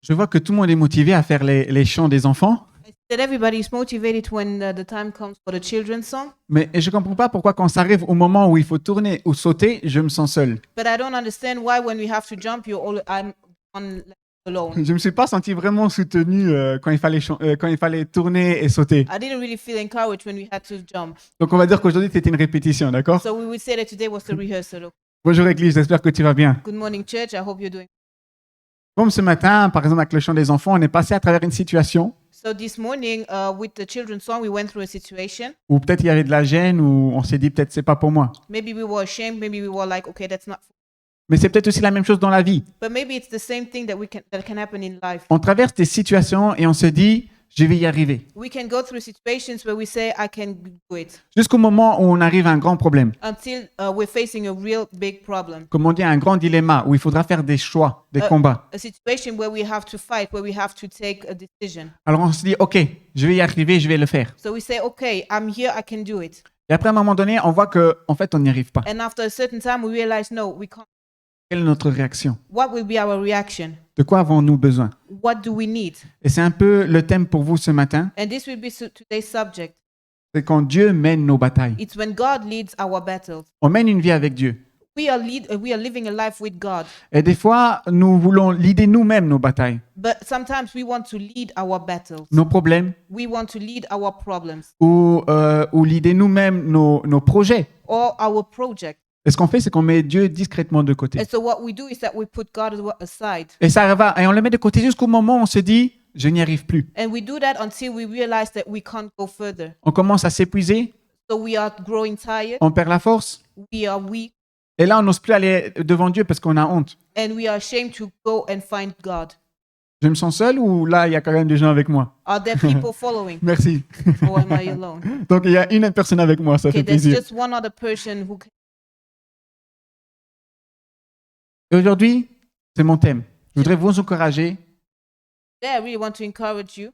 Je vois que tout le monde est motivé à faire les chants des enfants, That everybody is motivated when the time comes for the children's song, mais je ne comprends pas pourquoi quand ça arrive au moment où il faut tourner ou sauter, je me sens seul. but I don't understand why when we have to jump, I'm alone. Je ne me suis pas senti vraiment soutenu quand il fallait tourner et sauter. I didn't really feel encouraged when we had to jump. Donc on va dire qu'aujourd'hui c'était une répétition, d'accord? So we would say that today was the rehearsal. Bonjour Église, j'espère que tu vas bien. Good morning, church. I hope you're doing. Comme ce matin, par exemple avec le chant des enfants, on est passé à travers une situation So this morning, with the children's song, we went through a situation. où peut-être il y avait de la gêne, ou on s'est dit peut-être c'est pas pour moi. Maybe we were ashamed. Maybe we were like, okay, that's not. Mais c'est peut-être aussi la même chose dans la vie. But maybe it's the same thing that can happen in life. On traverse des situations et on se dit je vais y arriver. We can go through situations where we say, I can do it, Jusqu'au moment où on arrive à un grand problème. until we're facing a real big problem. Comme on dit, un grand dilemma où il faudra faire des choix, des combats. A situation where we have to fight, where we have to take a decision. Alors on se dit ok, je vais y arriver, je vais le faire. So we say, okay, I'm here, I can do it. Et après à un moment donné, on voit que en fait on n'y arrive pas. And after a certain time, we realize, no, we can't. Quelle est notre réaction? What will be our reaction? De quoi avons-nous besoin? What do we need? Et c'est un peu le thème pour vous ce matin. And this will be today's subject. C'est quand Dieu mène nos batailles. It's when God leads our battles. On mène une vie avec Dieu. We are living a life with God. Et des fois, nous voulons leader nous-mêmes nos batailles, But sometimes we want to lead our battles. nos problèmes, We want to lead our problems ou leader nous-mêmes nos projets. or our project. Et ce qu'on fait, c'est qu'on met Dieu discrètement de côté. And so what we do is that we put God aside. Et ça va, et on le met de côté jusqu'au moment où on se dit, je n'y arrive plus. And we do that until we realize that we can't go further. On commence à s'épuiser, So we are growing tired. on perd la force. We are weak. Et là, on n'ose plus aller devant Dieu parce qu'on a honte. And we are ashamed to go and find God. Je me sens seul ou là, il y a quand même des gens avec moi? Are there people following? Merci. Or am I alone? Donc, il y a une personne avec moi, ça Okay, fait there's plaisir. just one other person who can. Et aujourd'hui, c'est mon thème. Je voudrais vous encourager I really want to encourage you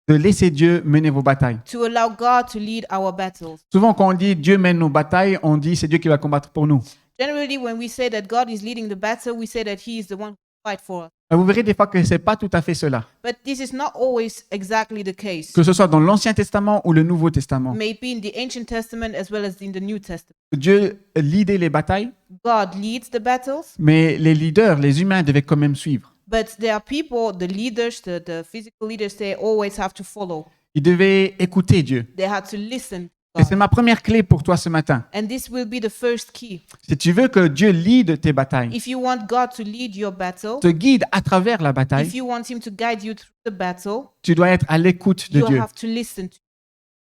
de laisser Dieu mener vos batailles. to allow God to lead our battles. Souvent, quand on dit Dieu mène nos batailles, on dit c'est Dieu qui va combattre pour nous. Generally, when we say that God is leading the battle, we say that He is the one who fight for us. Et vous verrez des fois que ce n'est pas tout à fait cela. But this is not always exactly the case. Que ce soit dans l'Ancien Testament ou le Nouveau Testament. Maybe in the Ancient Testament as well as in the New Testament. Dieu leadait les batailles, God leads the battles, mais les leaders, les humains devaient quand même suivre. but there are people, the leaders, the physical leaders, they always have to follow. Ils devaient écouter Dieu. They had to listen Et to c'est God. ma première clé pour toi ce matin. And this will be the first key. Si tu veux que Dieu lead tes batailles, If you want God to lead your battle, te guide à travers la if bataille, you want Him to guide you through the battle, tu dois être à l'écoute de you Dieu. have to listen to.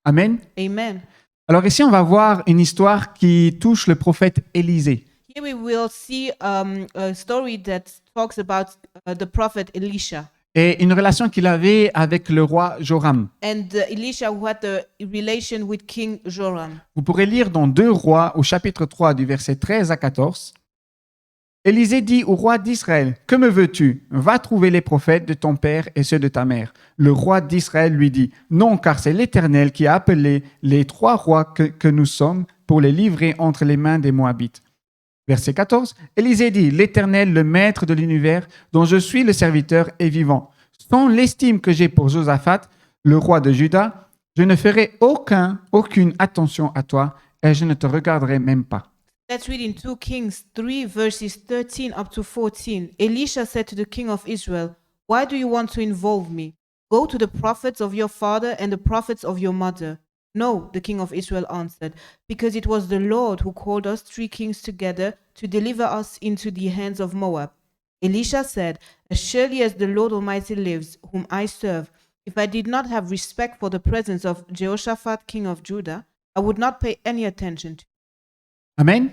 Amen. Amen. Alors ici, on va voir une histoire qui touche le prophète Élisée. Here we will see a story that talks about the prophet Elisha Et une relation qu'il avait avec le roi Joram. and Elisha who had a relation with King Joram. Vous pourrez lire dans 2 Rois au chapitre 3 du verset 13 à 14. Élisée dit au roi d'Israël, « Que me veux-tu? Va trouver les prophètes de ton père et ceux de ta mère. » Le roi d'Israël lui dit, « Non, car c'est l'Éternel qui a appelé les 3 rois que nous sommes pour les livrer entre les mains des Moabites. » Verset 14. Élisée dit, « L'Éternel, le maître de l'univers, dont je suis le serviteur, est vivant. Sans l'estime que j'ai pour Josaphat, le roi de Juda, je ne ferai aucune attention à toi et je ne te regarderai même pas. » Let's read in 2 Kings 3 verses 13 up to 14. Elisha said to the king of Israel, "Why do you want to involve me? Go to the prophets of your father and the prophets of your mother." "No," the king of Israel answered, "because it was the Lord who called us 3 kings together to deliver us into the hands of Moab." Elisha said, "As surely as the Lord Almighty lives, whom I serve, if I did not have respect for the presence of Jehoshaphat, king of Judah, I would not pay any attention to." Amen.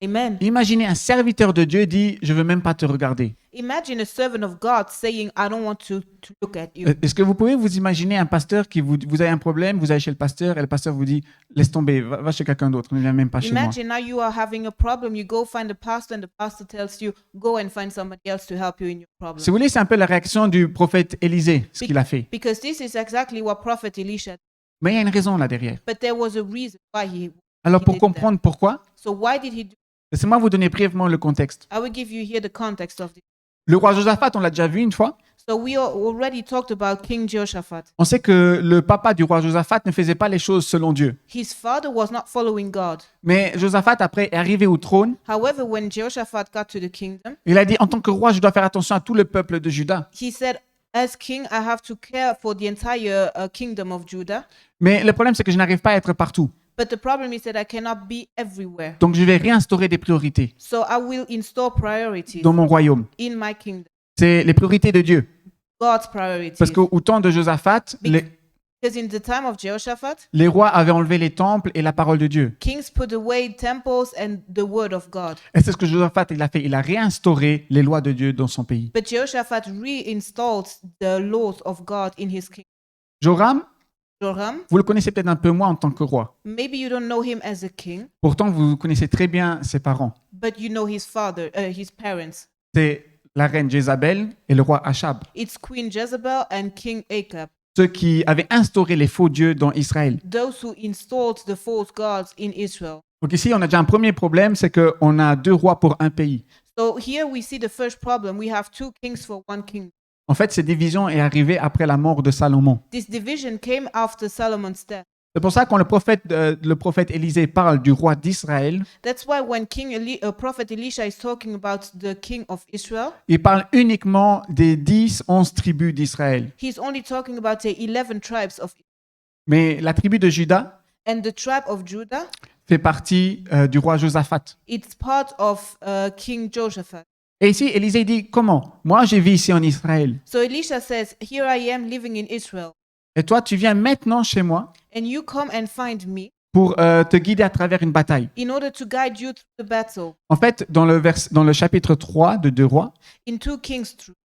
Amen. Imaginez un serviteur de Dieu dit, je veux même pas te regarder. Imagine a servant of God saying, I don't want to look at you. Est-ce que vous pouvez vous imaginer un pasteur qui vous avez un problème, vous allez chez le pasteur et le pasteur vous dit, laisse tomber, va chez quelqu'un d'autre, ne viens même pas chez moi. Imagine now you are having a problem, you go find the pastor and the pastor tells you, go and find somebody else to help you in your problem. Si vous voulez, c'est un peu la réaction du prophète Élisée, ce qu'il a fait. Because this is exactly what Prophet Elisha did. Mais il y a une raison là derrière. But there was a reason why he Alors he pour did that. comprendre pourquoi, So why did he do? laissez-moi vous donner brièvement le contexte. I will give you here the context of this. Le roi Josaphat, on l'a déjà vu une fois. So we already talked about King Jehoshaphat. On sait que le papa du roi Josaphat ne faisait pas les choses selon Dieu. His father was not following God. Mais Josaphat, après, est arrivé au trône. However, when Jehoshaphat got to the kingdom, Il a dit, en tant que roi, je dois faire attention à tout le peuple de Juda. he said, as king, I have to care for the entire kingdom of Judah. Mais le problème, c'est que je n'arrive pas à être partout. But the problem is that I cannot be everywhere. Donc, je vais réinstaurer des priorités So I will install priorities dans mon royaume. in my kingdom. C'est les priorités de Dieu. God's priorities. Parce qu'au temps de Josaphat, Because in the time of Jehoshaphat, les rois avaient enlevé les temples et la parole de Dieu. kings put away temples and the word of God. Et c'est ce que Josaphat il a fait. Il a réinstauré les lois de Dieu dans son pays. But Jehoshaphat reinstalled the laws of God in his kingdom. Joram, Joram, vous le connaissez peut-être un peu moins en tant que roi. maybe you don't know him as a king, Pourtant, vous connaissez très bien ses parents. but you know his father, his parents. C'est la reine Jézabel et le roi Achab, It's Queen Jezebel and King Ahab, ceux qui avaient instauré les faux dieux dans Israël. those who installed the false gods in Israel. Donc ici, on a déjà un premier problème, c'est qu'on a deux rois pour un pays. So here we see the first problem. We have two kings for one king. En fait, cette division est arrivée après la mort de Salomon. This division came after Solomon's death. C'est pour ça que quand le prophète Élisée parle du roi d'Israël, That's why when Prophet Elisha is talking about the king of Israel, il parle uniquement des 10, 11 tribus d'Israël. he's only talking about the 11 tribes of Mais la tribu de Juda and the tribe of Judah. fait partie du roi Josaphat. It's part of King Jehoshaphat. Et ici, Élisée dit, comment? Moi, je vis ici en Israël. So Elisha says, "Here I am living in Israel, Et toi, tu viens maintenant chez moi and you come and find me pour te guider à travers une bataille. in order to guide you through the battle." En fait, dans le chapitre 3 de 2 Rois, In 2 Kings 3,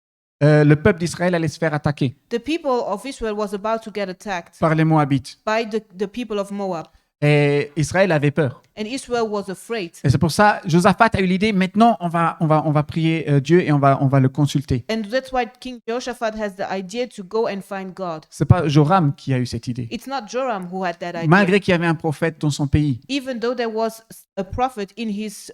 le peuple d'Israël allait se faire attaquer the people of Israel was about to get attacked par les Moabites. by the people of Moab, Et Israël avait peur. and Israel was afraid. Et c'est pour ça, Josaphat a eu l'idée, maintenant, on va prier Dieu et on va le consulter. And that's why King Jehoshaphat has the idea to go and find God. C'est pas Joram qui a eu cette idée. It's not Joram who had that idea. Malgré qu'il y avait un prophète dans son pays, Even though there was a prophet in his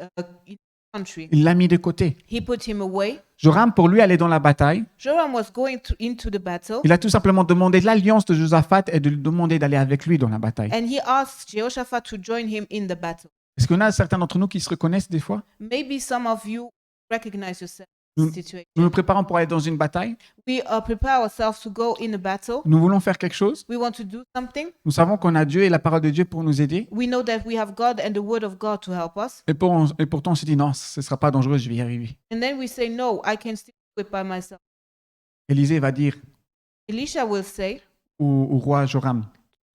country, il l'a mis de côté. he put him away. Joram, pour lui, aller dans la bataille, Joram was going into the battle, il a tout simplement demandé l'alliance de Josaphat et de lui demander d'aller avec lui dans la bataille. and he asked Jehoshaphat to join him in the battle. Est-ce qu'on a certains d'entre nous qui se reconnaissent des fois? Maybe some of you recognize yourself in Nous this situation. nous préparons pour aller dans une bataille. We prepare ourselves to go in a battle. Nous voulons faire quelque chose. We want to do something. Nous savons qu'on a Dieu et la parole de Dieu pour nous aider. We know that we have God and the word of God to help us. Et pourtant, on se dit non, ce ne sera pas dangereux, je vais y arriver. And then we say, no, I can still do it by myself. Élisée va dire Elisha will say, au roi Joram,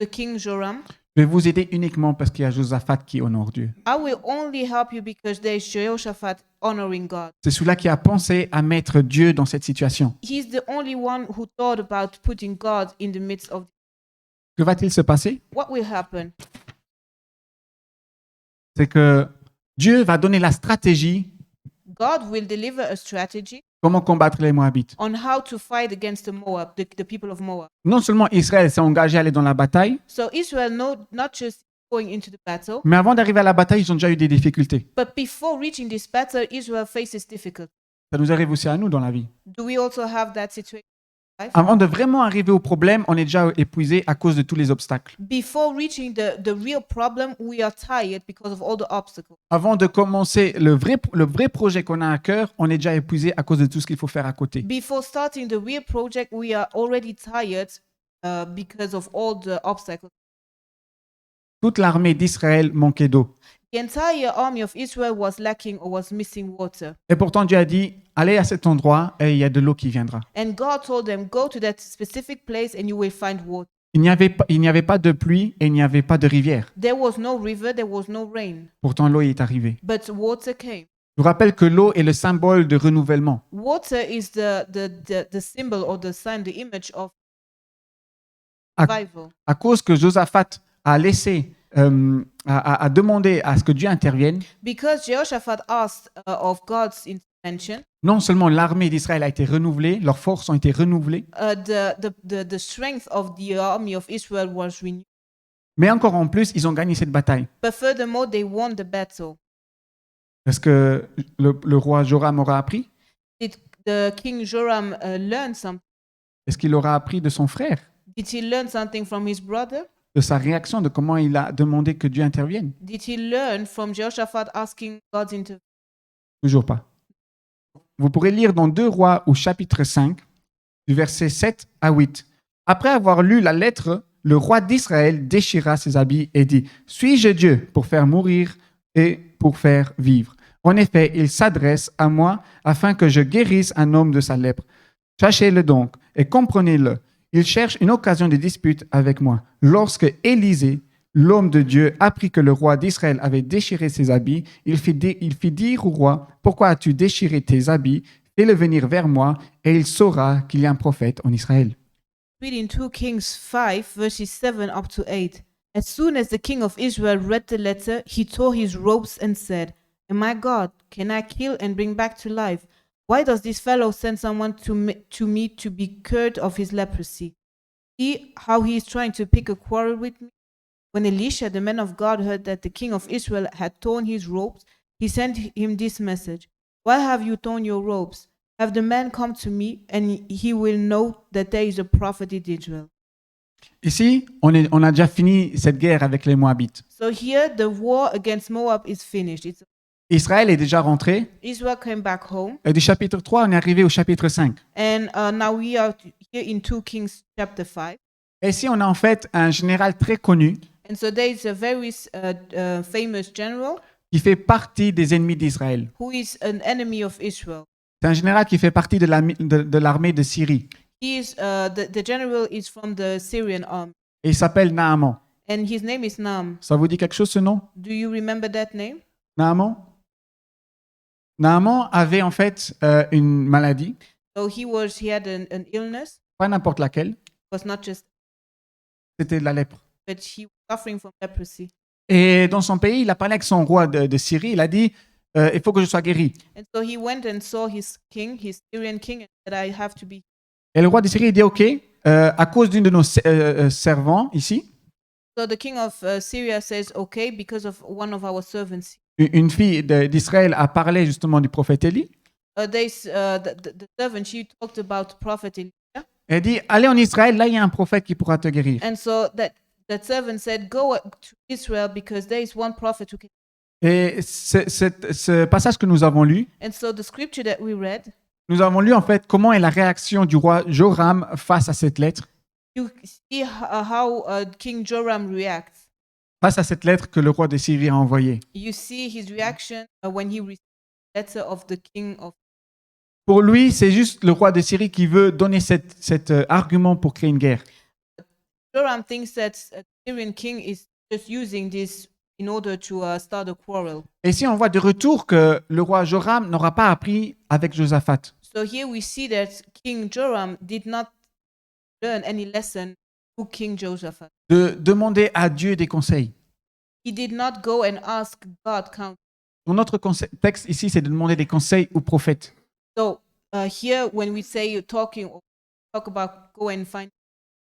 the king Joram, je vais vous aider uniquement parce qu'il y a Josaphat qui honore Dieu. I will only help you because there is Jehoshaphat honoring God. C'est celui-là qui a pensé à mettre Dieu dans cette situation. He's the only one who thought about putting God in the midst of Que va-t-il se passer? what will happen. C'est que Dieu va donner la stratégie God will deliver a strategy comment combattre les Moabites. on how to fight against the Moab, the people of Moab. Non seulement Israël s'est engagé à aller dans la bataille, So Israel not just going into the battle, mais avant d'arriver à la bataille, ils ont déjà eu des difficultés. but before reaching this battle, Israel faces difficulty. Ça nous arrive aussi à nous dans la vie. Do we also have that situation? Avant de vraiment arriver au problème, on est déjà épuisé à cause de tous les obstacles. Before reaching the real problem, we are tired because of all the obstacles. Avant de commencer le vrai projet qu'on a à cœur, on est déjà épuisé à cause de tout ce qu'il faut faire à côté. Before starting the real project, we are already tired because of all the obstacles. Toute l'armée d'Israël manquait d'eau. The entire army of Israel was lacking or was missing water. Et pourtant, Dieu a dit, allez à cet endroit et il y a de l'eau qui viendra. And God told them, go to that specific place and you will find water. Il n'y avait pas de pluie et il n'y avait pas de rivière. There was no river, there was no rain, Pourtant, l'eau est arrivée. but water came. Je vous rappelle que l'eau est le symbole de renouvellement. Water is the symbol or the sign, the image of À, revival. à cause que Josaphat a laissé, a demandé à ce que Dieu intervienne, Because Jehoshaphat asked of God's intervention, non seulement l'armée d'Israël a été renouvelée, leurs forces ont été renouvelées, the strength of the army of Israel was renewed. mais encore en plus, ils ont gagné cette bataille. But furthermore, they won the battle. Est-ce que le roi Joram aura appris? Did the King Joram learn something? Est-ce qu'il aura appris de son frère, Did he learn something from his brother? de sa réaction, de comment il a demandé que Dieu intervienne? Did he learn from Jehoshaphat asking God's intervention? Toujours pas. Vous pourrez lire dans 2 Rois au chapitre 5, du verset 7 à 8. Après avoir lu la lettre, le roi d'Israël déchira ses habits et dit : « Suis-je Dieu pour faire mourir et pour faire vivre ? En effet, il s'adresse à moi afin que je guérisse un homme de sa lèpre. Sachez-le donc et comprenez-le. Il cherche une occasion de dispute avec moi. » Lorsque Élisée, l'homme de Dieu, apprit que le roi d'Israël avait déchiré ses habits, il fit dire au roi : « Pourquoi as-tu déchiré tes habits ? Fais-le venir vers moi et il saura qu'il y a un prophète en Israël. » Read in 2 Kings 5, verses 7 up to 8. As soon as the king of Israel read the letter, he tore his robes and said, My God, can I kill and bring back to life? Why does this fellow send someone to me to be cured of his leprosy? See how he is trying to pick a quarrel with me? When Elisha, the man of God, heard that the king of Israel had torn his robes, he sent him this message: Why have you torn your robes? Have the man come to me, and he will know that there is a prophet in Israel. Ici, on a déjà fini cette guerre avec les Moabites. So here, the war against Moab is finished. Israël est déjà rentré. Israel came back home, Et du chapitre 3, on est arrivé au chapitre 5. and now we are here in 2 Kings chapter 5. Et ici, on a en fait un général très connu And so there is a very famous general qui fait partie des ennemis d'Israël. who is an enemy of Israel. C'est un général qui fait partie de l'armée de Syrie. He is the general is from the Syrian army, Et il s'appelle Naaman. and his name is Naam. Ça vous dit quelque chose ce nom? Do you remember that name? Naaman? Naaman avait en fait une maladie, So he had an illness. pas n'importe laquelle, It was not just, c'était de la lèpre. but he was suffering from leprosy. Et dans son pays, il a parlé avec son roi de Syrie, il a dit il faut que je sois guéri. And so he went and saw his king, his Syrian king, and said, I have to be. Et le roi de Syrie il dit ok, à cause d'une de nos servants ici, So the king of Syria says, okay, because of one of our servants. une fille d'Israël a parlé justement du prophète Élie. The servant, she talked about prophet Elijah. Elle dit allez en Israël, là il y a un prophète qui pourra te guérir. And so that servant said, go to Israel because there is one prophet who can. Et ce passage que nous avons lu, And so the scripture that we read, nous avons lu en fait comment est la réaction du roi Joram face à cette lettre, you see how King Joram reacts. face à cette lettre que le roi de Syrie a envoyée. You see his reaction when he received the letter of the king of. Pour lui, c'est juste le roi de Syrie qui veut donner cet argument pour créer une guerre. Joram thinks that the Syrian king is just using this in order to start a quarrel. Et ici, on voit de retour que le roi Joram n'aura pas appris avec Josaphat. So here we see that King Joram did not learn any lesson to King Jehoshaphat. De demander à Dieu des conseils. He did not go and ask God counsel. Dans notre texte ici, c'est de demander des conseils aux prophètes. So here, when we say talk about go and find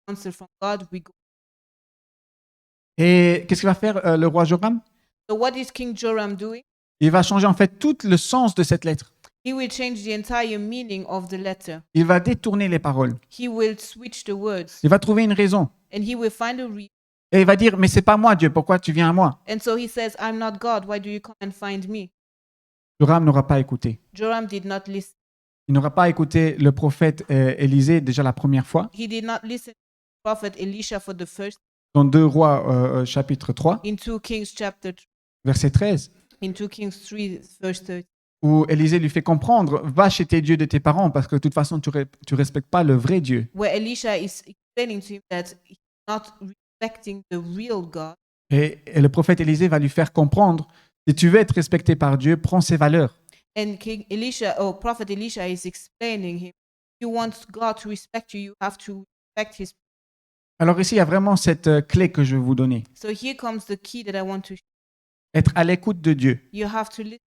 answer from God, we go. Et qu'est-ce qu'il va faire le roi Joram? So what is King Joram doing? Il va changer en fait tout le sens de cette lettre. He will change the entire meaning of the letter. Il va détourner les paroles. He will switch the words, Il va trouver une raison. and he will find a reason. Et il va dire, mais c'est pas moi Dieu, pourquoi tu viens à moi? And so he says, I'm not God. Why do you come and find me? Joram n'aura pas écouté. Joram did not listen. Il n'aura pas écouté le prophète Élisée déjà la première fois, He did not listen to prophet Elisha for the first dans 2 Rois chapitre 3, in 2 Kings chapter verset 13, in 2 Kings 3 verse 30. où Élisée lui fait comprendre, va chez tes dieux de tes parents, parce que de toute façon, tu respectes pas le vrai Dieu. Where Elisha is explaining to him that he not respecting the real God. Et le prophète Élisée va lui faire comprendre, si tu veux être respecté par Dieu, prends ses valeurs. And Prophet Elisha is explaining him, if you want God to respect you, you have to respect his. Alors ici, il y a vraiment cette clé que je vais vous donner. So here comes the key that I want to. Être à l'écoute de Dieu. You have to listen.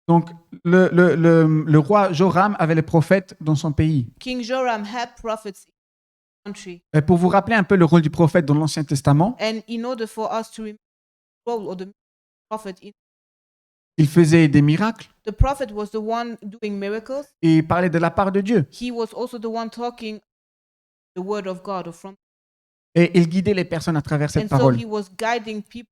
Donc, le roi Joram avait les prophètes dans son pays. King Joram had prophets in the country. Et pour vous rappeler un peu le rôle du prophète dans l'Ancien Testament, And in order for us to remember the role of the prophet, il faisait des miracles the prophet was the one doing miracles. et il parlait de la part de Dieu. He was also the one talking the word of God or from. Et il guidait les personnes à travers cette And so parole. he was guiding people,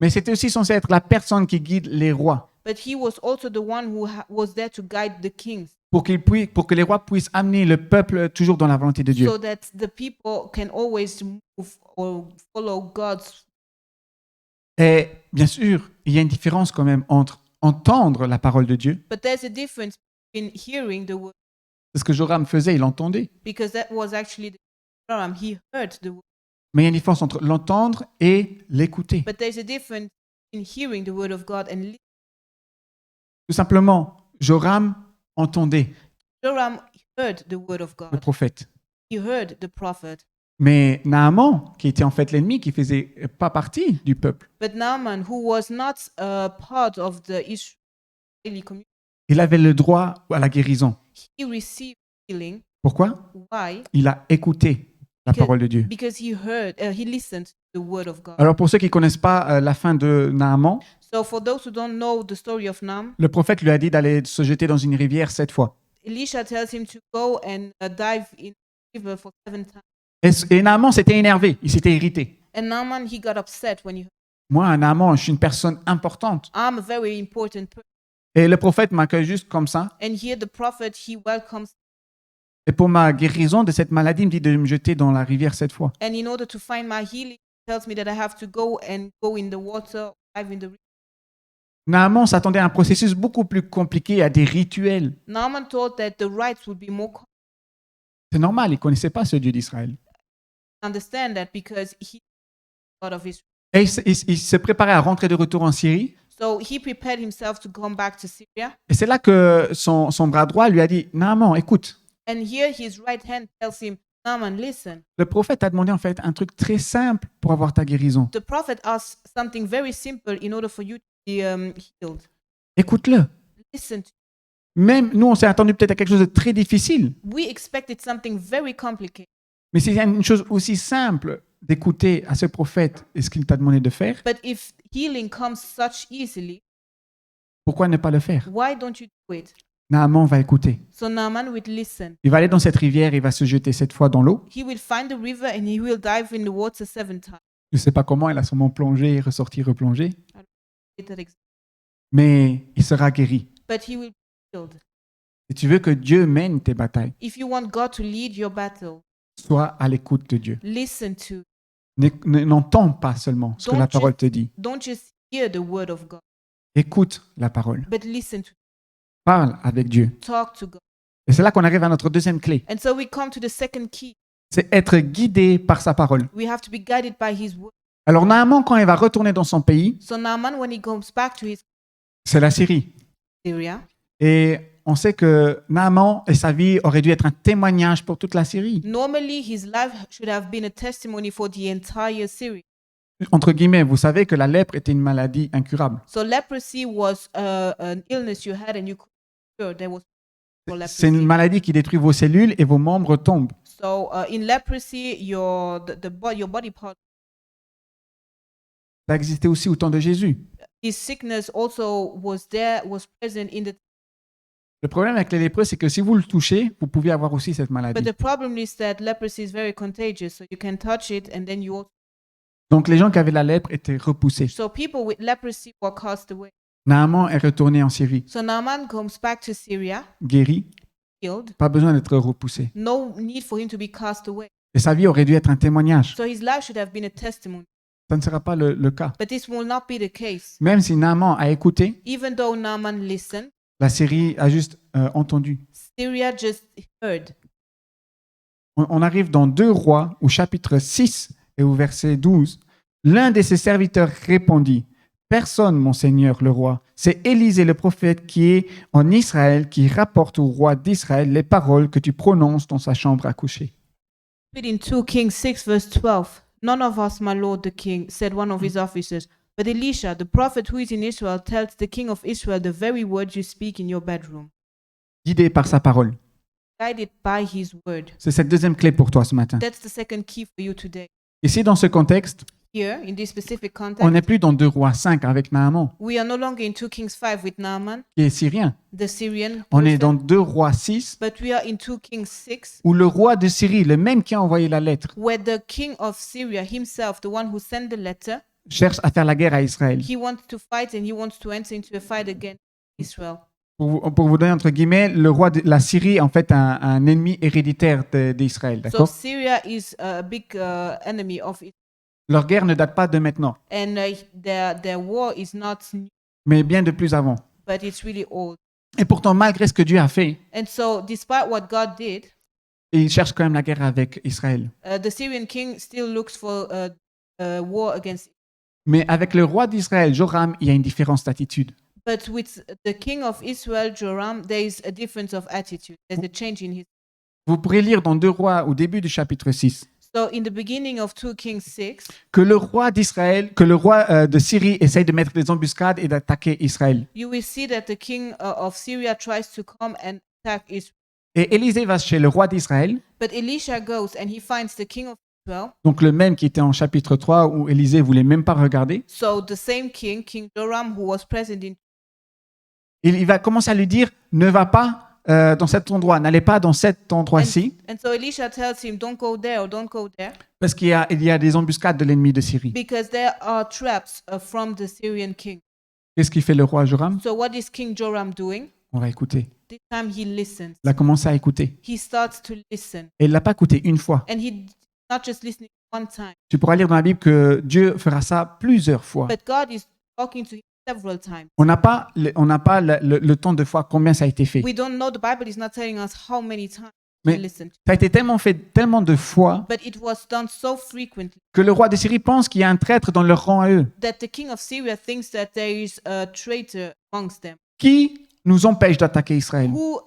Mais c'était aussi censé être la personne qui guide les rois but he was also the one who was there to guide the kings, pour que les rois puissent amener le peuple toujours dans la volonté de Dieu. so that the people can always move or follow God's. Et bien sûr, il y a une différence quand même entre entendre la parole de Dieu, But there's a difference in hearing the word, c'est ce que Joram faisait, il entendait. because that was actually the Joram. He heard the word. Mais il y a une différence entre l'entendre et l'écouter. But there's a difference in hearing the word of God and listening. Tout simplement, Joram entendait Joram heard the word of le God. prophète. He heard the prophet. Mais Naaman, qui était en fait l'ennemi, qui faisait pas partie du peuple, But Naaman, who was not a part of the Israeli community, il avait le droit à la guérison. he received healing. Pourquoi? Why? Il a écouté la parole de Dieu. Because he listened to the word of God. Alors pour ceux qui ne connaissent pas la fin de Naaman, So for those who don't know the story of Naaman, le prophète lui a dit d'aller se jeter dans une rivière 7 fois. Elisha tells him to go and dive in the river for 7 times. Et Naaman s'était énervé, il s'était irrité. And Naaman, he got upset when he. Moi, Naaman, je suis une personne importante. I'm a very important person. Et le prophète m'accueille juste comme ça. And here the prophet, he welcomes. Et pour ma guérison de cette maladie, il me dit de me jeter dans la rivière 7 fois. And in order to find my healing, he tells me that I have to go in the water, dive in the river. Naaman s'attendait à un processus beaucoup plus compliqué, à des rituels. Naaman thought that the rites would be more C'est normal, il ne connaissait pas ce Dieu d'Israël. understand that because he God of Israel. Et il se préparait à rentrer de retour en Syrie. So he prepared himself to come back to Syria. Et c'est là que son bras droit lui a dit, Naaman, écoute, And here his right hand tells him, Naaman, listen. le prophète a demandé en fait un truc très simple pour avoir ta guérison. The prophet asked something very simple in order for you to be healed. Écoute-le. Listen. Même nous, on s'est attendu peut-être à quelque chose de très difficile. We expected something very complicated. Mais s'il y a une chose aussi simple d'écouter à ce prophète et ce qu'il t'a demandé de faire, But if healing comes such easily, pourquoi ne pas le faire? why don't you do it? Naaman va écouter. So Naaman will listen. Il va aller dans cette rivière, il va se jeter 7 fois dans l'eau. He will find the river and he will dive in the water 7 times. Je ne sais pas comment, il a sûrement plongé, ressorti, replongé. That ex- Mais il sera guéri. But he will be healed. Si tu veux que Dieu mène tes batailles, If you want God to lead your battle, sois à l'écoute de Dieu. listen to. N'entends pas seulement ce que la parole te dit. Don't just hear the word of God, Écoute la parole. but listen to. Parle avec Dieu. Talk to God. Et c'est là qu'on arrive à notre deuxième clé. And so we come to the second key. C'est être guidé par sa parole. We have to be guided by his word. Alors Naaman, quand il va retourner dans son pays, So Naaman, when he goes back to his c'est la Syrie. Syria, Et on sait que Naaman et sa vie auraient dû être un témoignage pour toute la Syrie. normally his life should have been a testimony for the entire Syria. Entre guillemets, vous savez que la lèpre était une maladie incurable. So leprosy was an illness you had and you couldn't cure. There was no C'est une leprosy. maladie qui détruit vos cellules et vos membres tombent. So in leprosy, your body part, Ça existait aussi au temps de Jésus. this sickness also was present in the. Le problème avec les lépreux, c'est que si vous le touchez, vous pouvez avoir aussi cette But maladie. the problem is that leprosy is very contagious. So you can touch it and then you also. Donc les gens qui avaient la lèpre étaient repoussés. So people with leprosy were cast away. Naaman est retourné en Syrie, So Naaman comes back to Syria, guéri, healed. pas besoin d'être repoussé. No need for him to be cast away. Et sa vie aurait dû être un témoignage. So his life should have been a testimony. Ça ne sera pas le cas. But this will not be the case. Même si Naaman a écouté, Even though Naaman listened, la Syrie a juste entendu. Syria just heard. On arrive dans 2 Rois, au chapitre 6 et au verset 12. L'un de ses serviteurs répondit, « Personne, mon seigneur le roi. C'est Élisée le prophète qui est en Israël, qui rapporte au roi d'Israël les paroles que tu prononces dans sa chambre à coucher. » Read in 2 Kings 6 verse 12. None of us, my lord the king, said one of his officers. But Elisha, the prophet who is in Israel, tells the king of Israel the very words you speak in your bedroom. Guidé par sa parole. Guided by his word. C'est cette deuxième clé pour toi ce matin. That's the second key for you today. Ici, dans ce contexte, Here, in this specific on context, n'est plus dans 2 Rois 5 avec Naaman, we are no longer in 2 Kings 5 with Naaman, qui est syrien. the Syrian On est person, dans 2 Rois 6, but we are in 2 Kings 6, où le roi de Syrie, le même qui a envoyé la lettre, where the king of Syria himself, the one who sent the letter, cherche à faire la guerre à Israël. he wants to fight and he wants to enter into a fight against Israel. Pour vous donner entre guillemets, le roi de la Syrie est en fait un ennemi héréditaire d'Israël. So D'accord? Syria is a big enemy of it, Leur guerre ne date pas de maintenant, and their war is not new, mais bien de plus avant. but it's really old. Et pourtant, malgré ce que Dieu a fait, And so, despite what God did, il cherche quand même la guerre avec Israël. the Syrian king still looks for a war against. Mais avec le roi d'Israël, Joram, il y a une différence d'attitude. But with the king of Israel, Joram, there is a difference of attitude. There's a change in his. Vous pourrez lire dans 2 Rois, au début du chapitre 6, So, in the beginning of 2 Kings 6, que le roi d'Israël, que le roi de Syrie essaye de mettre des embuscades et d'attaquer Israël. you will see that the king of Syria tries to come and attack Israel. Et Élisée va chez le roi d'Israël, But Elisha goes and he finds the king of Israel. donc le même qui était en chapitre 3 où Élisée voulait même pas regarder. So, the same king, King Joram, who was present in. Il va commencer à lui dire, ne va pas dans cet endroit, n'allez pas dans cet endroit-ci, And so Elisha tells him, don't go there or don't go there, parce il y a des embuscades de l'ennemi de Syrie. because there are traps from the Syrian king. Qu'est-ce qu'il fait le roi Joram? So what is King Joram doing? On va écouter. This time he listens. Il a commencé à écouter. He starts to listen. Et il l'a pas écouté une fois. And he not just listening one time, Tu pourras lire dans la Bible que Dieu fera ça plusieurs fois. but God is talking to him several times. On n'a pas le temps de fois combien ça a été fait. We don't know, the Bible is not telling us how many times Mais he listened. ça a été tellement fait tellement de fois But it was done so frequently que le roi de Syrie pense qu'il y a un traître dans leur rang à eux. that the king of Syria thinks that there is a traitor amongst them Qui nous empêche d'attaquer Israël? who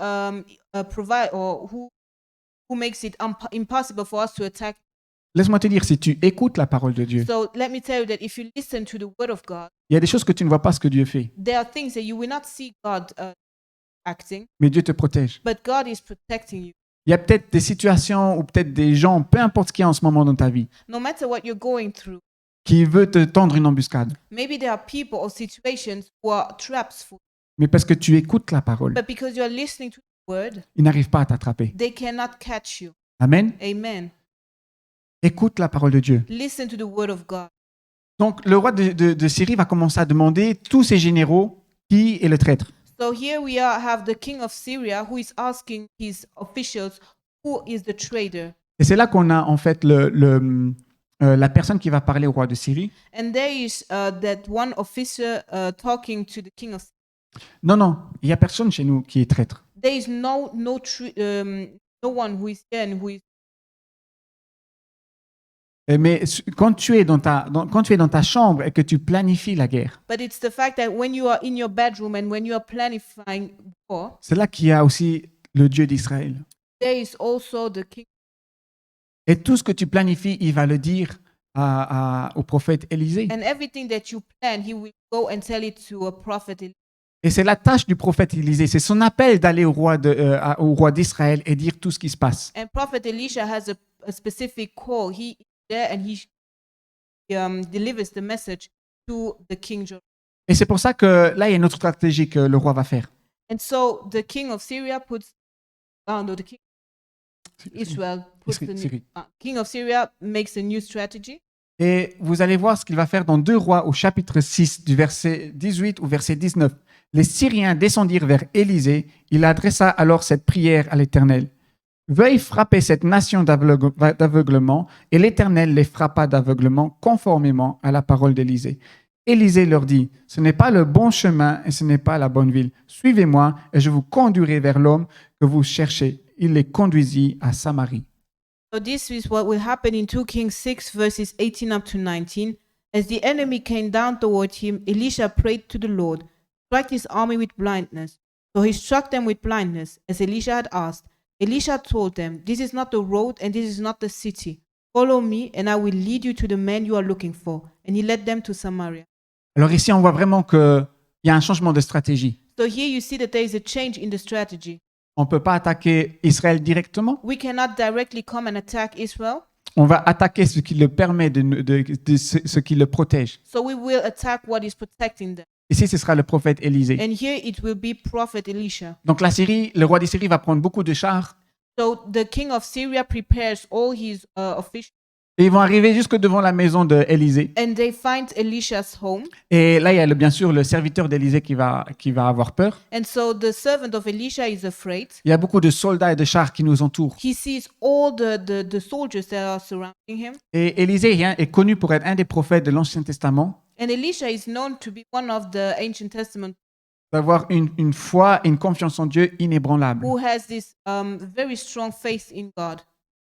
provide or who makes it impossible for us to attack. Laisse-moi te dire, si tu écoutes la parole de Dieu, So let me tell you that if you listen to the word of God, il y a des choses que tu ne vois pas ce que Dieu fait, there are things that you will not see God acting, mais Dieu te protège. but God is protecting you. Il y a peut-être des situations ou peut-être des gens, peu importe ce qu'il y a en ce moment dans ta vie, No matter what you're going through, qui veut te tendre une embuscade. maybe there are people or situations who are traps for you, Mais parce que tu écoutes la parole, but because you are listening to the word, ils n'arrivent pas à t'attraper. they cannot catch you. Amen. Amen. Écoute la parole de Dieu. Listen to the word of God. Donc, le roi de Syrie va commencer à demander tous ses généraux qui est le traître. So here we have the king of Syria who is asking his officials, who is the traitor? Et c'est là qu'on a en fait la personne qui va parler au roi de Syrie. And there is that one officer talking to the king of Syria. Non, il n'y a personne chez nous qui est traître. There is no one who is here and who is. Mais quand tu es dans ta chambre et que tu planifies la guerre, But it's the fact that when you are in your bedroom and when you are planifying war, c'est là qu'il y a aussi le Dieu d'Israël. there is also the king. Et tout ce que tu planifies, il va le dire au prophète Élisée. And everything that you plan, he will go and tell it to a prophet. Et c'est la tâche du prophète Élisée. C'est son appel d'aller au roi d'Israël et dire tout ce qui se passe. And prophet Elisha has a specific call. He is there and he delivers the message to the king. Et c'est pour ça que là, il y a une autre stratégie que le roi va faire. And so the king of Syria puts, no, the king of Israel puts the Syrie. king of Syria makes a new strategy. Et vous allez voir ce qu'il va faire dans 2 Rois au chapitre 6 du verset 18 au verset 19. Les Syriens descendirent vers Élisée. Il adressa alors cette prière à l'Éternel. Veuille frapper cette nation d'aveuglement, et l'Éternel les frappa d'aveuglement conformément à la parole d'Élisée. Élisée leur dit, ce n'est pas le bon chemin et ce n'est pas la bonne ville. Suivez-moi et je vous conduirai vers l'homme que vous cherchez. Il les conduisit à Samarie. So this is what will happen in 2 Kings 6 verses 18 up to 19. As the enemy came down toward him, Elisha prayed to the Lord, strike his army with blindness. So he struck them with blindness, as Elisha had asked. Elisha told them, this is not the road and this is not the city. Follow me and I will lead you to the man you are looking for. And he led them to Samaria. Alors ici, on voit vraiment qu'il y a un changement de stratégie. So here you see that there is a change in the strategy. On ne peut pas attaquer Israël directement. We cannot directly come and attack Israel. On va attaquer ce qui le permet, ce qui le protège. So we will attack what is protecting them. Ici, ce sera le prophète Élisée. And here it will be Prophet Elisha. Donc la Syrie, le roi de Syrie va prendre beaucoup de chars So the king of Syria prepares all his officials, et ils vont arriver jusque devant la maison d'Élisée. and they find Elisha's home. Et là, il y a bien sûr le serviteur d'Élisée qui va avoir peur. And so the servant of Elisha is afraid. Il y a beaucoup de soldats et de chars qui nous entourent. He sees all the soldiers that are surrounding him. Et Élisée est connu pour être un des prophètes de l'Ancien Testament, And Elisha is known to be one of the Ancient Testament d'avoir une foi et une confiance en Dieu inébranlable. who has this very strong faith in God.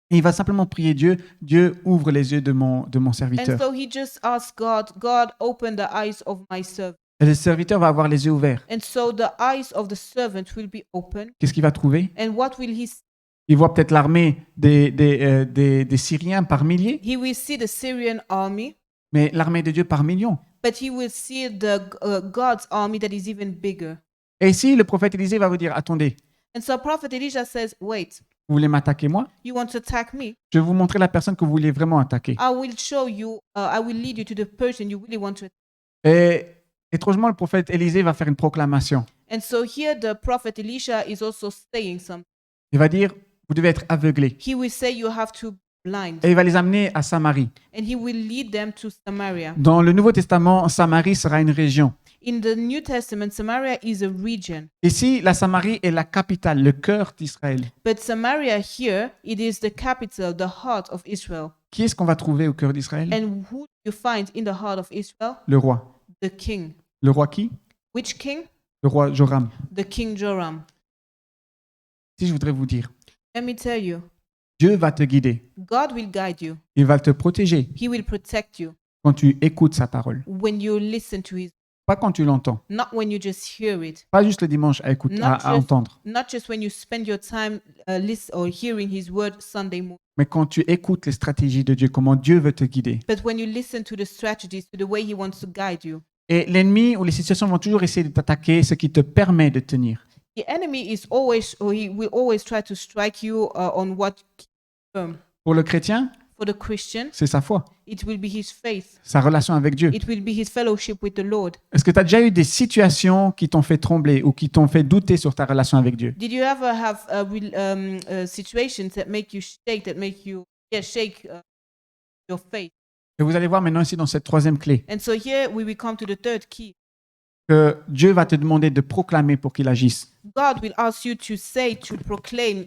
Et il va simplement prier Dieu, Dieu ouvre les yeux de mon And serviteur. so he just asks God, God, open the eyes of my servant. Et le serviteur va avoir les yeux ouverts. And so the eyes of the servant will be open. Qu'est-ce qu'il va trouver? And what will he see? Il voit peut-être l'armée des Syriens par milliers, He will see the Syrian army, mais l'armée de Dieu par millions. but he will see the God's army that is even bigger. Et ici, le prophète Élisée va vous dire, attendez, And so Prophet Elisha says, wait, vous voulez m'attaquer moi? you want to attack me? Je vais vous montrer la personne que vous voulez vraiment attaquer. I will show you, I will lead you to the person you really want to attack. Et étrangement, le prophète Élisée va faire une proclamation. And so here the Prophet Elisha is also saying something. Il va dire, vous devez être aveuglés. He will say you have to blind. Et il va les amener à Samarie. And he will lead them to Samaria. Dans le Nouveau Testament, Samarie sera une région. In the New Testament, Samaria is a region. Ici, la Samarie est la capitale, le cœur d'Israël. But Samaria here, it is the capital, the heart of Israel. Qui est-ce qu'on va trouver au cœur d'Israël? And who do you find in the heart of Israel? Le roi. The king. Le roi qui? Which king? Le roi Joram. The king Joram. Si je voudrais vous dire, Let me tell you, Dieu va te guider. God will guide you. Il va te protéger He will protect you quand tu écoutes sa parole. when you listen to his, Pas quand tu l'entends. not when you just hear it, Pas juste le dimanche à, écouter, à entendre. not just when you spend your time listen or hearing his word Sunday morning, Mais quand tu écoutes les stratégies de Dieu, comment Dieu veut te guider. but when you listen to the strategies, to the way he wants to guide you. Et l'ennemi ou les situations vont toujours essayer de t'attaquer, ce qui te permet de tenir. The enemy is always, or he will always try to strike you on what Pour le chrétien, for the Christian, c'est sa foi, it will be his faith. sa relation avec Dieu. It will be his fellowship with the Lord. Est-ce que tu as déjà eu des situations qui t'ont fait trembler ou qui t'ont fait douter sur ta relation avec Dieu? Did you ever have situations that make you shake, shake your faith? Et vous allez voir maintenant ici dans cette troisième clé And so here we will come to the third key. que Dieu va te demander de proclamer pour qu'il agisse. God will ask you to say, to proclaim,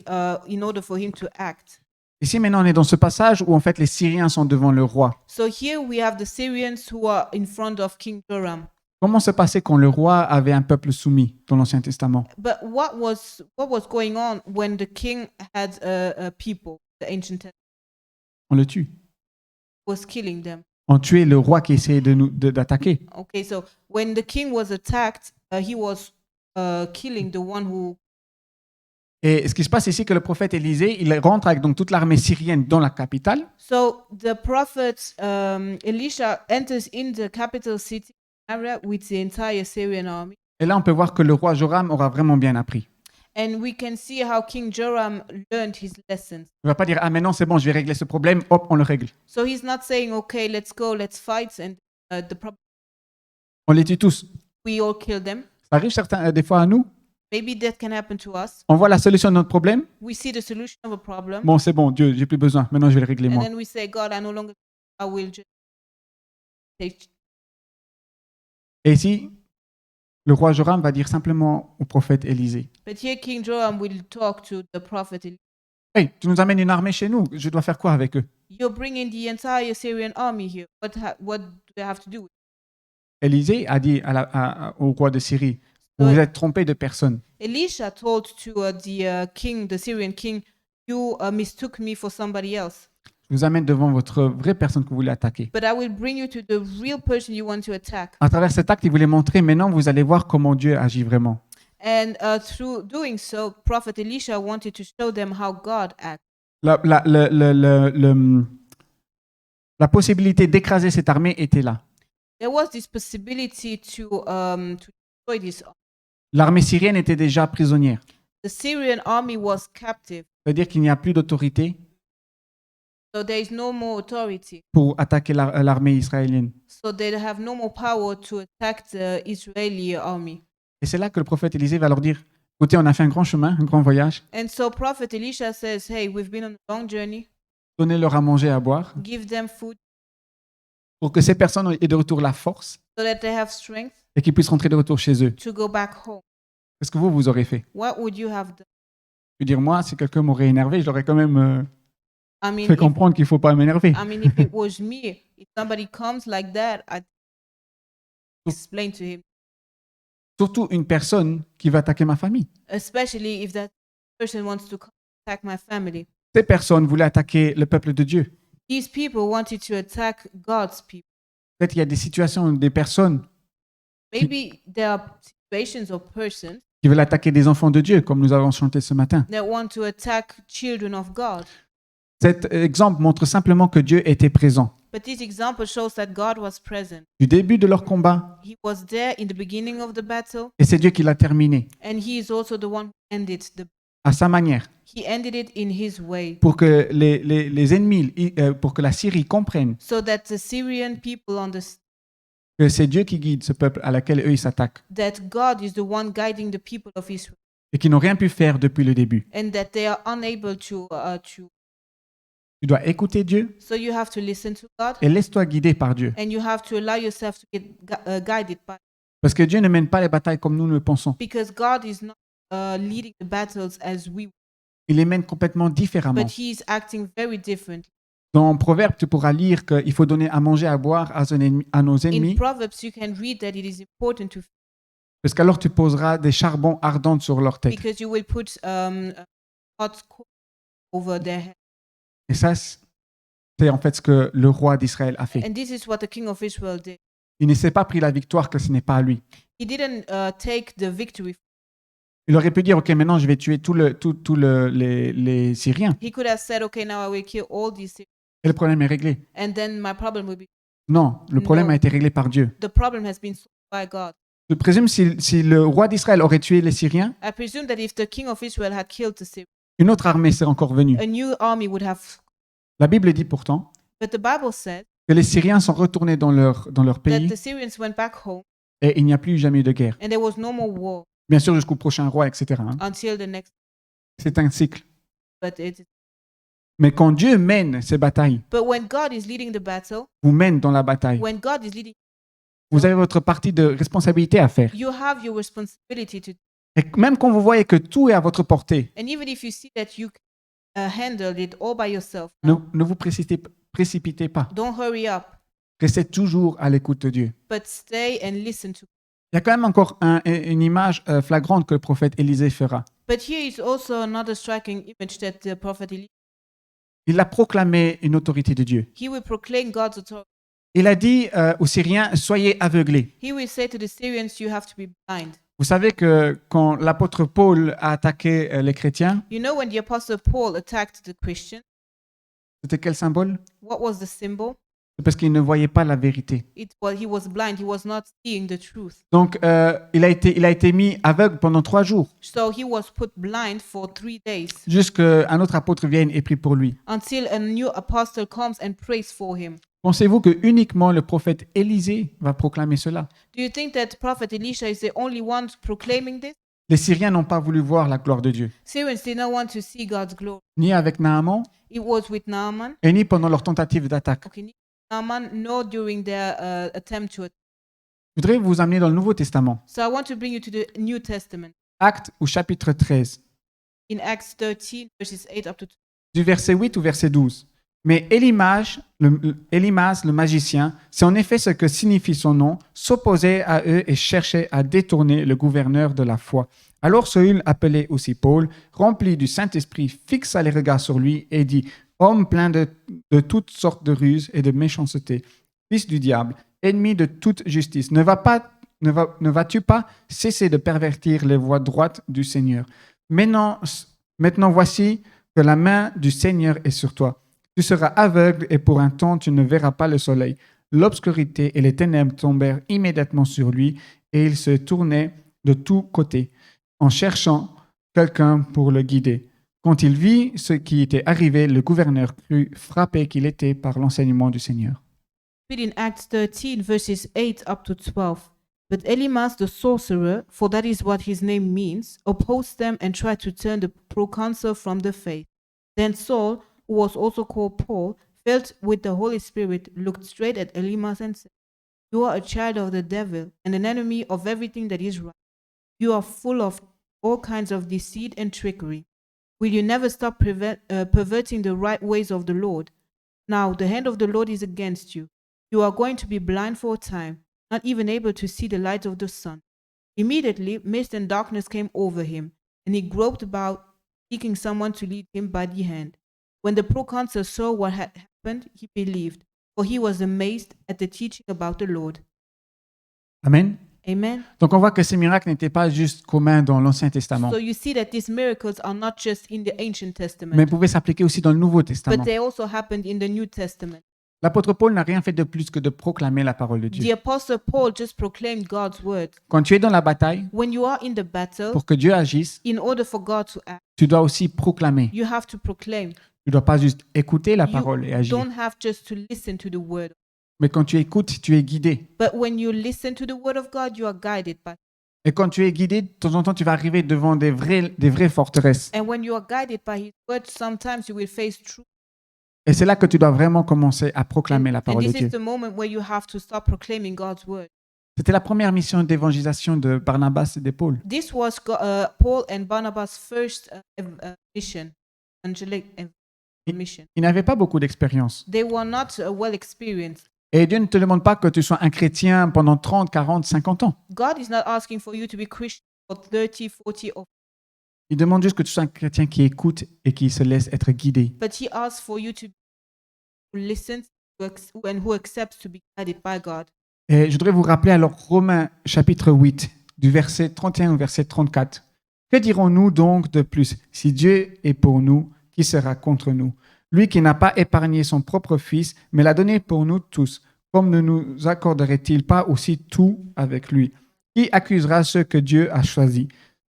in order for him to act. Ici maintenant on est dans ce passage où en fait les Syriens sont devant le roi. So here we have the Syrians who are in front of King Joram. Comment se passait quand le roi avait un peuple soumis dans l'Ancien Testament? But what was going on when the king had a people, the ancient Testament, On le tue. was killing them? On tuait le roi qui essayait d'attaquer. Okay, so when the king was attacked, he was killing the one who. Et ce qui se passe ici, que le prophète Élisée, il rentre avec donc toute l'armée syrienne dans la capitale. So the prophet Elisha enters in the capital city area with the entire Syrian army, Et là, on peut voir que le roi Joram aura vraiment bien appris. and we can see how King Joram learned his lessons. Il ne va pas dire, ah maintenant c'est bon, je vais régler ce problème, hop, on le règle. So he's not saying, okay, let's go, let's fight, and the problem, On les tue tous. we all kill them. Ça arrive des fois à nous, Maybe that can happen to us. on voit la solution de notre problème. We see the solution of a problem, Bon, c'est bon, Dieu, j'ai plus besoin, maintenant je vais le régler and moi. then we say, God, I no longer, I will just take. Et ici, le roi Joram va dire simplement au prophète Élisée, But here King Joram will talk to the prophet. hey, tu nous amènes une armée chez nous, je dois faire quoi avec eux? You're bringing the entire Syrian army here. What do I have to do with it? Élisée a dit au roi de Syrie, vous vous êtes trompé de personne. Elisha told to the king, the Syrian king, you mistook me for somebody else. Je vous amène devant votre vraie personne que vous voulez attaquer. But I will bring you to the real person you want to attack. À travers cet acte, il voulait montrer, maintenant vous allez voir comment Dieu agit vraiment. And through doing so, Prophet Elisha wanted to show them how God acts. La possibilité d'écraser cette armée était là. There was this possibility to destroy this. L'armée syrienne était déjà prisonnière. The Syrian army was captive, C'est-à-dire qu'il n'y a plus d'autorité so there is no more authority. pour attaquer l'armée israélienne. So they have no more power to attack the Israeli army. Et c'est là que le prophète Élisée va leur dire, écoutez, on a fait un grand chemin, un grand voyage, And so Prophet Elisha says, hey, we've been on a long journey. donnez-leur à manger, à boire, Give them food pour que ces personnes aient de retour la force so that they have strength et qu'ils puissent rentrer de retour chez eux. to go back home. Qu'est-ce que vous aurez fait? What would you have done? Je veux dire, moi, si quelqu'un m'aurait énervé, je l'aurais quand même I mean, fait comprendre qu'il ne faut pas m'énerver. if it was me, if somebody comes like that, I'd explain to him, Surtout une personne qui va attaquer ma famille. especially if that person wants to attack my family. Ces personnes voulaient attaquer le peuple de Dieu. These people wanted to attack God's people. Peut-être qu'il y a des situations, des personnes Maybe there are situations or persons qui veulent attaquer des enfants de Dieu, comme nous avons chanté ce matin. that want to attack children of God. Cet exemple montre simplement que Dieu était présent. But this example shows that God was present. Du début de leur combat, He was there in the beginning of the battle, et c'est Dieu qui l'a terminé and He is also the one who ended à sa manière, He ended it in His way, pour que les ennemis, pour que la Syrie comprenne so that the Syrian people understand que c'est Dieu qui guide ce peuple à laquelle eux ils s'attaquent that God is the one guiding the people of Israel, et qu'ils n'ont rien pu faire depuis le début. and that they are unable to. Tu dois écouter Dieu So you have to listen to God, et laisse-toi guider par Dieu. and you have to allow yourself to get guided by, Parce que Dieu ne mène pas les batailles comme nous le pensons. because God is not leading the battles as we, Il les mène complètement différemment. but He is acting very differently. Dans Proverbe, tu pourras lire qu'il faut donner à manger, à boire à nos In ennemis, Proverbs, you can read that it is important to, parce qu'alors tu poseras des charbons ardents sur leur tête. because you will put hot coal over their head. Et ça, c'est en fait ce que le roi d'Israël a fait. And this is what the king of Israel did. Il ne s'est pas pris la victoire que ce n'est pas à lui. He didn't take the victory. Il aurait pu dire, OK, maintenant je vais tuer tous les Syriens. He could have said, okay, now I will kill all these, Et le problème est réglé. and then my problem will be. Non, le problème No. a été réglé par Dieu. The problem has been solved by God. Je présume si le roi d'Israël aurait tué les Syriens, I presume that if the king of Israel had killed the Syrians, une autre armée serait encore venue. a new army would have. La Bible dit pourtant But the Bible said que les Syriens sont retournés dans leur that pays the Syrians went back home, et il n'y a plus jamais eu de guerre. and there was no more war Bien sûr, jusqu'au prochain roi, etc. hein. until the next. C'est un cycle. But Mais quand Dieu mène ces batailles, when God is leading the battle, vous mène dans la bataille, when God is leading, vous avez votre partie de responsabilité à faire. you have your responsibility to. Et même quand vous voyez que tout est à votre portée, And even if you see that you handled it all by yourself, ne vous précipitez pas. don't hurry up, Restez toujours à l'écoute de Dieu. but stay and listen to. Il y a quand même encore une image flagrante que le prophète Élisée fera. But here is also another striking image that the prophet Elisha, Il a proclamé une autorité de Dieu. he will proclaim God's authority. Il a dit aux Syriens, soyez aveuglés. He will say to the Syrians, you have to be blind. Vous savez que quand l'apôtre Paul a attaqué les chrétiens, You know, when the apostle Paul attacked the Christians, c'était quel symbole? what was the symbol? C'est parce qu'il ne voyait pas la vérité. He was blind. He was not seeing the truth. Donc, il a été mis aveugle pendant 3 jours, So he was put blind for 3 days jusqu'à un autre apôtre vienne et prie pour lui. until a new apostle comes and prays for him. Pensez-vous que uniquement le prophète Élisée va proclamer cela? Do you think that prophet Elisha is the only one proclaiming this? Les Syriens n'ont pas voulu voir la gloire de Dieu, Syrians did not want to see God's glory. ni avec Naaman, It was with Naaman. et ni pendant leur tentative d'attaque. Okay, Naaman, nor during their attempt to. Je voudrais vous amener dans le Nouveau Testament, So I want to bring you to the New Testament Actes au chapitre 13, in Acts 13 verses 8 up to 12. du verset 8 au verset 12. Mais Élimas, le magicien, c'est en effet ce que signifie son nom, s'opposait à eux et cherchait à détourner le gouverneur de la foi. Alors Saül, appelé aussi Paul, rempli du Saint-Esprit, fixa les regards sur lui et dit, « Homme plein de toutes sortes de ruses et de méchanceté, fils du diable, ennemi de toute justice, ne vas-tu pas cesser de pervertir les voies droites du Seigneur? Maintenant voici que la main du Seigneur est sur toi. Tu seras aveugle et pour un temps tu ne verras pas le soleil. » L'obscurité et les ténèbres tombèrent immédiatement sur lui et il se tournait de tous côtés en cherchant quelqu'un pour le guider. Quand il vit ce qui était arrivé, le gouverneur crut frappé qu'il était par l'enseignement du Seigneur. Read in Acts 13, verses 8 up to 12. But Elimas the sorcerer, for that is what his name means, opposed them and tried to turn the proconsul from the faith. Then Saul, who was also called Paul, filled with the Holy Spirit, looked straight at Elimas and said, You are a child of the devil and an enemy of everything that is right. You are full of all kinds of deceit and trickery. Will you never stop perverting the right ways of the Lord? Now the hand of the Lord is against you. You are going to be blind for a time, not even able to see the light of the sun. Immediately, mist and darkness came over him, and he groped about, seeking someone to lead him by the hand. When the proconsul saw what had happened, he believed, for he was amazed at the teaching about the Lord. Amen. Amen. Donc on voit que ces miracles n'étaient pas juste communs dans l'Ancien Testament, So you see that these miracles are not just in the Ancient Testament, mais pouvaient s'appliquer aussi dans le Nouveau but Testament. they also happened in the New Testament. L'apôtre Paul n'a rien fait de plus que de proclamer la parole de The Dieu. Apostle Paul just proclaimed God's word. Quand tu es dans la bataille, When you are in the battle, pour que Dieu agisse, in order for God to act, tu dois aussi proclamer. you have to proclaim. Tu ne dois pas juste écouter la You parole et agir. don't have just to listen to the word. Mais quand tu écoutes, tu es guidé. But when you listen to the word of God, you are guided by. Et quand tu es guidé, de temps en temps, tu vas arriver devant des vraies forteresses. And when you are guided by His word, sometimes you will face truth. Et c'est là que tu dois vraiment commencer à proclamer la And parole de this is Dieu. the moment where you have to start proclaiming God's word. C'était la première mission d'évangélisation de Barnabas et de Paul. This was Paul and Barnabas' first mission, angelic mission. Ils n'avaient pas beaucoup d'expérience. They were not well experienced. Et Dieu ne te demande pas que tu sois un chrétien pendant 30, 40, 50 ans. God is not asking for you to be Christian for 30, 40, or Il demande juste que tu sois un chrétien qui écoute et qui se laisse être guidé. but He asks for you to listen and who accepts to be guided by God. Et je voudrais vous rappeler alors Romains chapitre 8, du verset 31 au verset 34. Que dirons-nous donc de plus? Si Dieu est pour nous, qui sera contre nous? Lui qui n'a pas épargné son propre Fils, mais l'a donné pour nous tous, comme ne nous accorderait-il pas aussi tout avec lui? Qui accusera ceux que Dieu a choisis?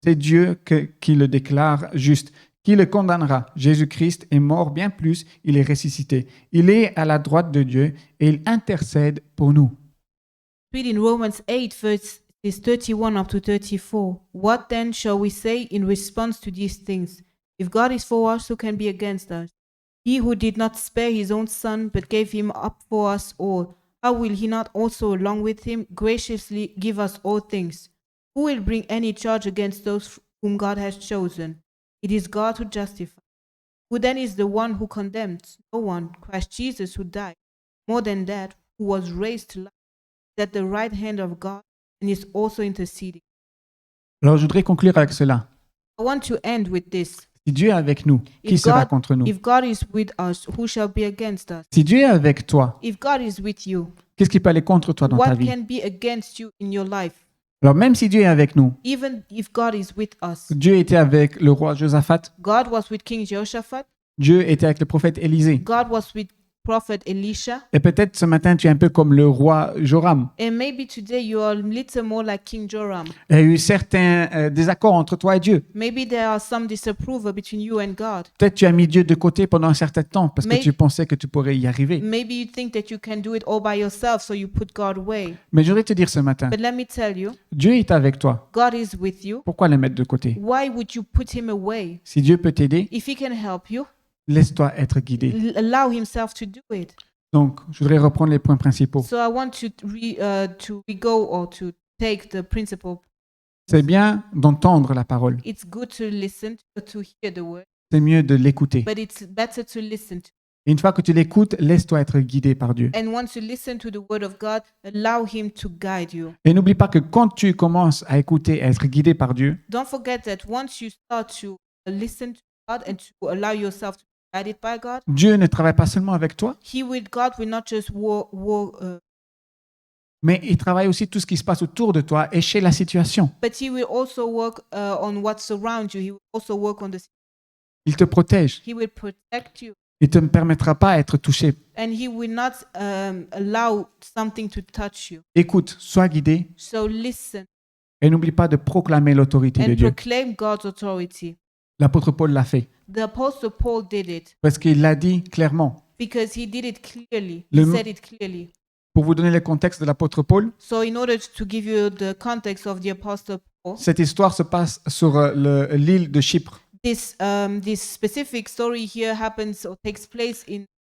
C'est Dieu qui le déclare juste. Qui le condamnera? Jésus-Christ est mort, bien plus, il est ressuscité. Il est à la droite de Dieu et il intercède pour nous. Read in Romans 8, verses 31 up to 34. What then shall we say in response to these things? If God is for us, who can be against us? He who did not spare his own son, but gave him up for us all, how will he not also, along with him, graciously give us all things? Who will bring any charge against those whom God has chosen? It is God who justifies. Who then is the one who condemns? No one. Christ Jesus, who died. More than that, who was raised to life, at the right hand of God, and is also interceding. Alors je voudrais conclure avec cela. I want to end with this. Si Dieu est avec nous, qui If sera God- contre nous? If God is with us, who shall be against us? Si Dieu est avec toi, If God is with you, qu'est-ce qui peut aller contre toi dans ta what vie? can be against you in your life? Alors même si Dieu est avec nous, Even if God is with us. Dieu était avec le roi Josaphat, God was with King Jehoshaphat. Dieu était avec le prophète Élisée. God was with Prophet Elisha. Et peut-être ce matin, tu es un peu comme le roi Joram. And maybe today you are a little more like King Joram. Il y a eu certains désaccords entre toi et Dieu. Maybe there are some disapproval between you and God. Peut-être tu as mis Dieu de côté pendant un certain temps parce que Mais- tu pensais que tu pourrais y arriver. Maybe you think that you can do it all by yourself, so you put God away. Mais je voudrais te dire ce matin, But let me tell you, Dieu est avec toi. God is with you. Pourquoi le mettre de côté? Why would you put him away? Si Dieu peut t'aider, If he can help you, laisse-toi être guidé. allow himself to do it. Donc, je voudrais reprendre les points principaux. So I want to go or to take the principle. C'est bien d'entendre la parole. It's good to listen to hear the word, C'est mieux de l'écouter. but it's better to listen to. Et une fois que tu l'écoutes, laisse-toi être guidé par Dieu. And once you listen to the word of God, allow Him to guide you. Et n'oublie pas que quand tu commences à écouter, à être guidé par Dieu, Don't forget that once you start to listen to God and to allow yourself to be guided by God, Dieu ne travaille pas seulement avec toi, God will not just mais il travaille aussi tout ce qui se passe autour de toi et chez la situation. but He will also work on what's around you. He will also work on Il te protège. He will protect you, Il ne te permettra pas d'être touché. and He will not allow something to touch you. Écoute, sois guidé So listen et n'oublie pas de proclamer l'autorité de and Dieu. proclaim God's authority. L'apôtre Paul l'a fait The apostle Paul did it parce qu'il l'a dit clairement. because he did it clearly. Le- He said it clearly. Pour vous donner le contexte de l'apôtre Paul, So in order to give you the context of the apostle Paul, cette histoire se passe sur l'île de Chypre. this specific story here happens or takes place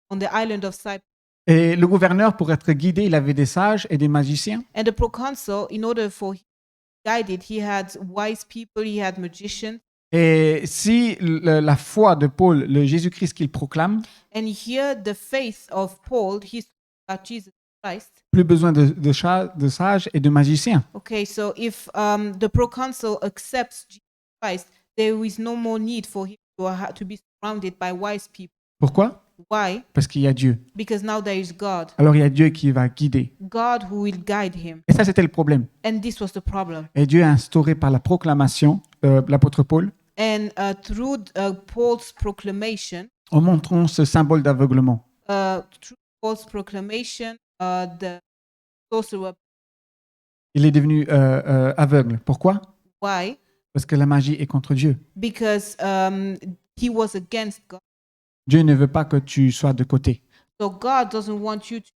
on the island of Cyprus. Et le gouverneur, pour être guidé, il avait des sages et des magiciens. And the proconsul, in order for him to be guided, he had wise people, he had magicians. Et si la foi de Paul, le Jésus-Christ qu'il proclame, And here the faith of Paul, he's about Jesus Christ. plus besoin de sages et de magiciens. Okay, so if the proconsul accepts Jesus Christ, there is no more need for him to be surrounded by wise people. Pourquoi? Why? Parce qu'il y a Dieu. Because now there is God. Alors il y a Dieu qui va guider. God who will guide him. Et ça, c'était le problème. And this was the problem. Et Dieu a instauré par la proclamation de l'apôtre Paul, And through Paul's proclamation, en montrant ce symbole d'aveuglement. through Paul's proclamation, the sorcerer. Il est devenu aveugle. Pourquoi? Why? Parce que la magie est contre Dieu. Because he was against God. Dieu ne veut pas que tu sois de côté. So God doesn't want you to,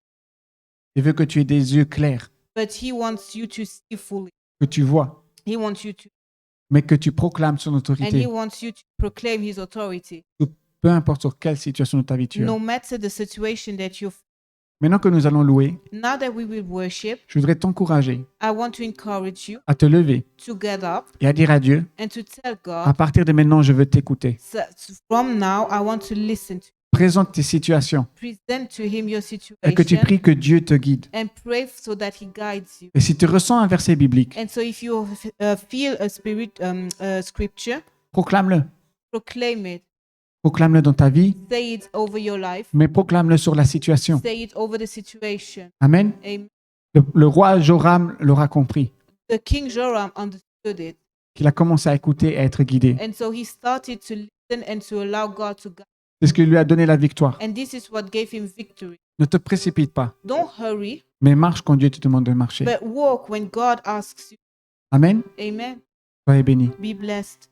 Il veut que tu aies des yeux clairs, but he wants you to see fully. que tu vois, He wants you to, mais que tu proclames son and he autorité, wants you to proclaim his authority, peu importe sur quelle situation de ta vie tu es. no matter the situation that you. Maintenant que nous allons louer, Now that we will worship, je voudrais t'encourager I want to encourage you à te lever to get up et à dire à Dieu, and to tell à God, partir de maintenant, je veux t'écouter. from now, I want to listen to, Présente tes situations present to him your et que tu situation, pries que Dieu te guide. and pray so that he guides you. Et si tu ressens un verset biblique, And so if you feel a scripture, proclame-le. proclaim it. Proclame-le dans ta vie, Say it over your life. mais proclame-le sur la situation. Say it over the situation. Amen. Amen. Le roi Joram l'aura compris, The King Joram understood it. qu'il a commencé à écouter et à être guidé. And so he started to listen and to allow God to guide. C'est ce qui lui a donné la victoire. And this is what gave him victory. Ne te précipite pas, Don't hurry, mais marche quand Dieu te demande de marcher. but walk when God asks you. Amen. Amen. Soyez bénis. Be blessed.